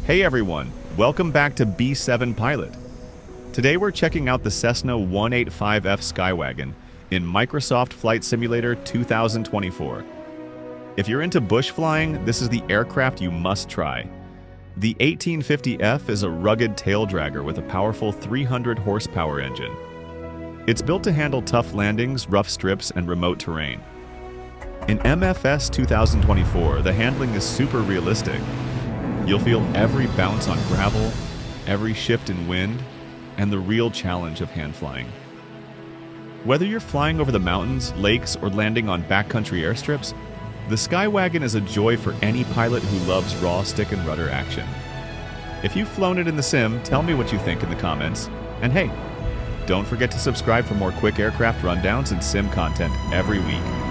Hey everyone, welcome back to B7 Pilot. Today we're checking out the Cessna 185F Skywagon in Microsoft Flight Simulator 2024. If you're into bush flying, this is the aircraft you must try. The 1850F is a rugged tail dragger with a powerful 300 horsepower engine. It's built to handle tough landings, rough strips, and remote terrain. In MFS 2024, the handling is super realistic. You'll feel every bounce on gravel, every shift in wind, and the real challenge of hand flying. Whether you're flying over the mountains, lakes, or landing on backcountry airstrips, the Skywagon is a joy for any pilot who loves raw stick and rudder action. If you've flown it in the sim, tell me what you think in the comments. And hey, don't forget to subscribe for more quick aircraft rundowns and sim content every week.